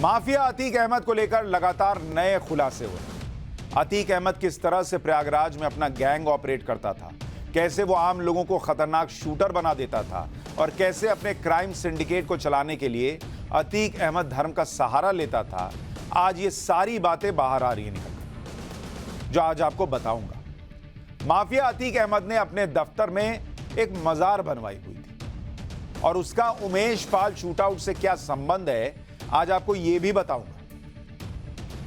Mafia Atiq Ahmad को लेकर लगातार नए खुलासे हुए। अतीक अहमद किस तरह से प्रयागराज में अपना गैंग ऑपरेट करता था, कैसे वो आम लोगों को खतरनाक शूटर बना देता था और कैसे अपने क्राइम सिंडिकेट को चलाने के लिए अतीक अहमद धर्म का सहारा लेता था। आज ये सारी बातें बाहर आ रही है निकलकर, जो आज आपको बताऊंगा। माफिया अतीक अहमद ने अपने दफ्तर में एक मजार बनवाई हुई थी और उसका उमेश पाल शूटआउट से क्या संबंध है, आज आपको यह भी बताऊंगा।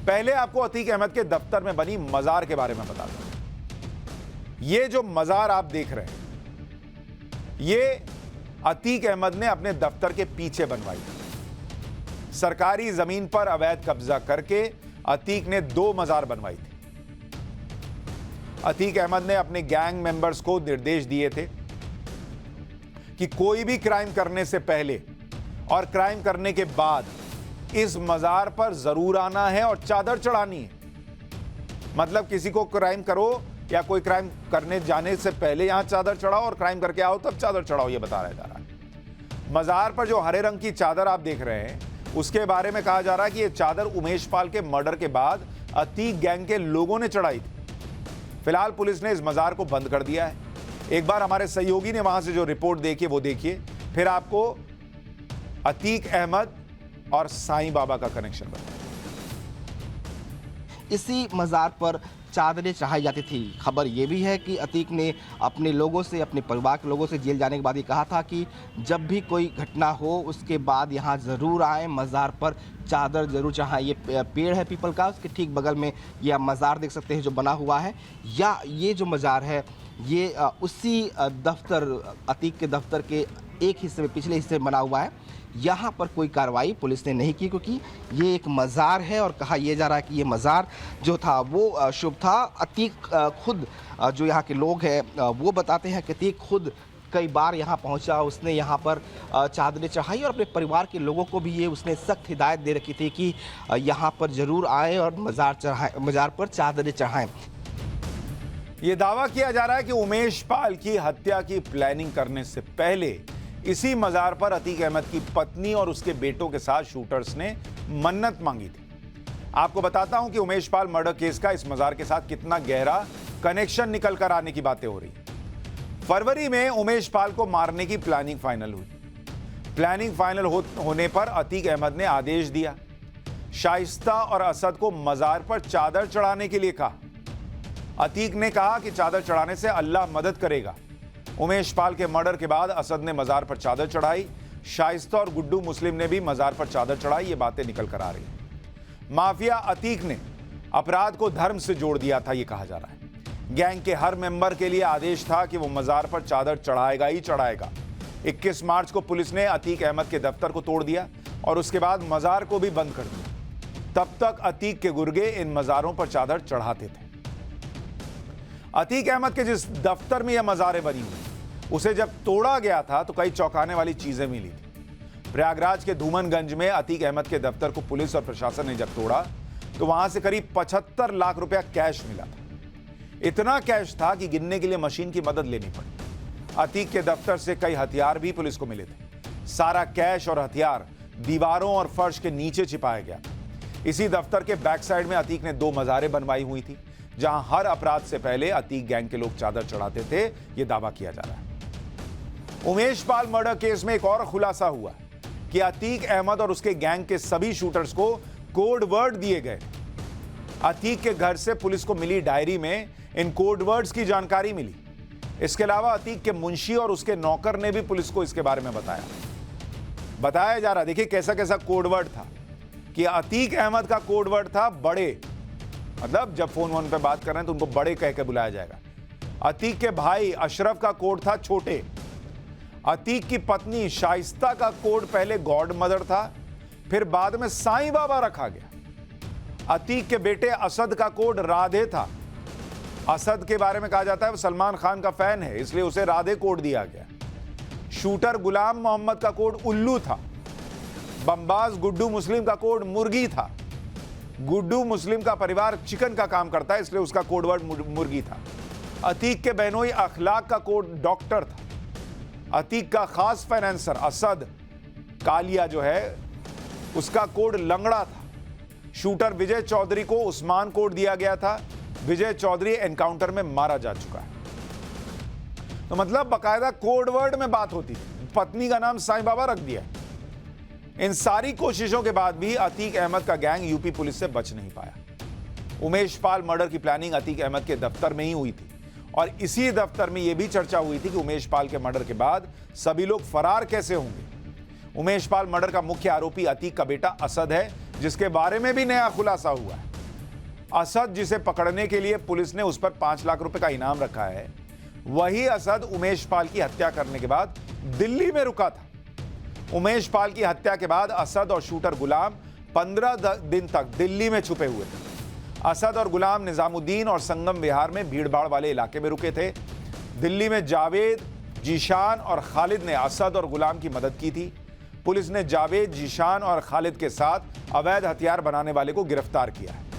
पहले आपको अतीक अहमद के दफ्तर में बनी मजार के बारे में बता दूं। ये जो मजार आप देख रहे हैं, ये अतीक अहमद ने अपने दफ्तर के पीछे बनवाई थी। सरकारी जमीन पर अवैध कब्जा करके अतीक ने 2 मजार बनवाई थी। अतीक अहमद ने अपने गैंग मेंबर्स को निर्देश दिए थे कि कोई भी क्राइम करने से पहले और क्राइम करने के बाद इस मजार पर जरूर आना है और चादर चढ़ानी है। मतलब किसी को क्राइम करो या कोई क्राइम करने जाने से पहले यहां चादर चढ़ाओ और क्राइम करके आओ तब चादर चढ़ाओ, यह बताया जा रहा है। मजार पर जो हरे रंग की चादर आप देख रहे हैं, उसके बारे में कहा जा रहा है कि यह चादर उमेश पाल के मर्डर के बाद अतीक गैंग के लोगों ने चढ़ाई थी। फिलहाल पुलिस ने इस मजार को बंद कर दिया है। एक बार हमारे सहयोगी ने वहां से जो रिपोर्ट देखी वो देखिए, फिर आपको अतीक अहमद और साईं बाबा का कनेक्शन बताएं। इसी मज़ार पर चादरें चढ़ाई जाती थी। खबर ये भी है कि अतीक ने अपने लोगों से, अपने परिवार के लोगों से जेल जाने के बाद ये कहा था कि जब भी कोई घटना हो उसके बाद यहाँ ज़रूर आएँ, मज़ार पर चादर ज़रूर चढ़ाएं। ये पेड़ है पीपल का, उसके ठीक बगल में ये आप मज़ार देख सकते हैं जो बना हुआ है। या ये जो मज़ार है ये उसी दफ्तर, अतीक के दफ्तर के एक हिस्से में, पिछले हिस्से में बना हुआ है। यहाँ पर कोई कार्रवाई पुलिस ने नहीं की क्योंकि ये एक मज़ार है और कहा यह जा रहा है कि ये मज़ार जो था वो शुभ था। अतीक खुद जो यहाँ के लोग हैं वो बताते हैं कि अतीक खुद कई बार यहाँ पहुँचा, उसने यहाँ पर चादरें चढ़ाई और अपने परिवार के लोगों को भी ये उसने सख्त हिदायत दे रखी थी कि यहाँ पर ज़रूर आए और मज़ार पर चादरें चढ़ाएँ। यह दावा किया जा रहा है कि उमेश पाल की हत्या की प्लानिंग करने से पहले इसी मजार पर अतीक अहमद की पत्नी और उसके बेटों के साथ शूटर्स ने मन्नत मांगी थी। आपको बताता हूं कि उमेश पाल मर्डर केस का इस मजार के साथ कितना गहरा कनेक्शन निकल कर आने की बातें हो रही। फरवरी में उमेश पाल को मारने की प्लानिंग फाइनल हुई। प्लानिंग फाइनल होने पर अतीक अहमद ने आदेश दिया, शाइस्ता और असद को मजार पर चादर चढ़ाने के लिए कहा। अतीक ने कहा कि चादर चढ़ाने से अल्लाह मदद करेगा। उमेश पाल के मर्डर के बाद असद ने मजार पर चादर चढ़ाई, शाइस्ता और गुड्डू मुस्लिम ने भी मजार पर चादर चढ़ाई। ये बातें निकल कर आ रही हैं। माफिया अतीक ने अपराध को धर्म से जोड़ दिया था, यह कहा जा रहा है। गैंग के हर मेंबर के लिए आदेश था कि वो मजार पर चादर चढ़ाएगा ही चढ़ाएगा। 21 मार्च को पुलिस ने अतीक अहमद के दफ्तर को तोड़ दिया और उसके बाद मजार को भी बंद कर दिया। तब तक अतीक के गुर्गे इन मजारों पर चादर चढ़ाते थे। अतीक अहमद के जिस दफ्तर में यह मजारें बनी हुई, उसे जब तोड़ा गया था तो कई चौंकाने वाली चीजें मिली थी। प्रयागराज के धूमनगंज में अतीक अहमद के दफ्तर को पुलिस और प्रशासन ने जब तोड़ा तो वहां से करीब 75 लाख रुपया कैश मिला था। इतना कैश था कि गिनने के लिए मशीन की मदद लेनी पड़ी। अतीक के दफ्तर से कई हथियार भी पुलिस को मिले थे। सारा कैश और हथियार दीवारों और फर्श के नीचे छिपाया गया था। इसी दफ्तर के बैक साइड में अतीक ने 2 मजारें बनवाई हुई थी, जहां हर अपराध से पहले अतीक गैंग के लोग चादर चढ़ाते थे। यह दावा किया जा रहा है। उमेश पाल मर्डर केस में एक और खुलासा हुआ कि अतीक अहमद और उसके गैंग के सभी शूटर्स को कोड वर्ड दिए गए। अतीक के घर से पुलिस को मिली डायरी में इन कोड वर्ड्स की जानकारी मिली। इसके अलावा अतीक के मुंशी और उसके नौकर ने भी पुलिस को इसके बारे में बताया जा रहा। देखिए कैसा कैसा कोड वर्ड था कि अतीक अहमद का कोड वर्ड था बड़े, मतलब जब फोन पे बात कर रहे हैं तो उनको बड़े कह के बुलाया जाएगा। अतीक के भाई अशरफ का कोड था छोटे। अतीक की पत्नी शाइस्ता का कोड पहले गॉड मदर था, फिर बाद में साईं बाबा रखा गया। अतीक के बेटे असद का कोड राधे था। असद के बारे में कहा जाता है वो सलमान खान का फैन है, इसलिए उसे राधे कोड दिया गया। शूटर गुलाम मोहम्मद का कोड उल्लू था। बमबाज गुड्डू मुस्लिम का कोड मुर्गी था। गुड्डू मुस्लिम का परिवार चिकन का काम करता है, इसलिए उसका कोड वर्ड मुर्गी था। अतीक के बहनोई अखलाक का कोड डॉक्टर था। अतीक का खास फाइनेंसर असद कालिया जो है उसका कोड लंगड़ा था। शूटर विजय चौधरी को उस्मान कोड दिया गया था। विजय चौधरी एनकाउंटर में मारा जा चुका है। तो मतलब बकायदा कोड वर्ड में बात होती थी। पत्नी का नाम साईं बाबा रख दिया। इन सारी कोशिशों के बाद भी अतीक अहमद का गैंग यूपी पुलिस से बच नहीं पाया। उमेश पाल मर्डर की प्लानिंग अतीक अहमद के दफ्तर में ही हुई थी और इसी दफ्तर में यह भी चर्चा हुई थी कि उमेश पाल के मर्डर के बाद सभी लोग फरार कैसे होंगे। उमेश पाल मर्डर का मुख्य आरोपी अतीक का बेटा असद है, जिसके बारे में भी नया खुलासा हुआ है। असद, जिसे पकड़ने के लिए पुलिस ने उस पर 5 लाख रुपए का इनाम रखा है, वही असद उमेश पाल की हत्या करने के बाद दिल्ली में रुका था। उमेश पाल की हत्या के बाद असद और शूटर गुलाम 15 दिन तक दिल्ली में छुपे हुए थे। असद और गुलाम निजामुद्दीन और संगम विहार में भीड़भाड़ वाले इलाके में रुके थे। दिल्ली में जावेद, जीशान और खालिद ने असद और गुलाम की मदद की थी। पुलिस ने जावेद, जीशान और खालिद के साथ अवैध हथियार बनाने वाले को गिरफ्तार किया है।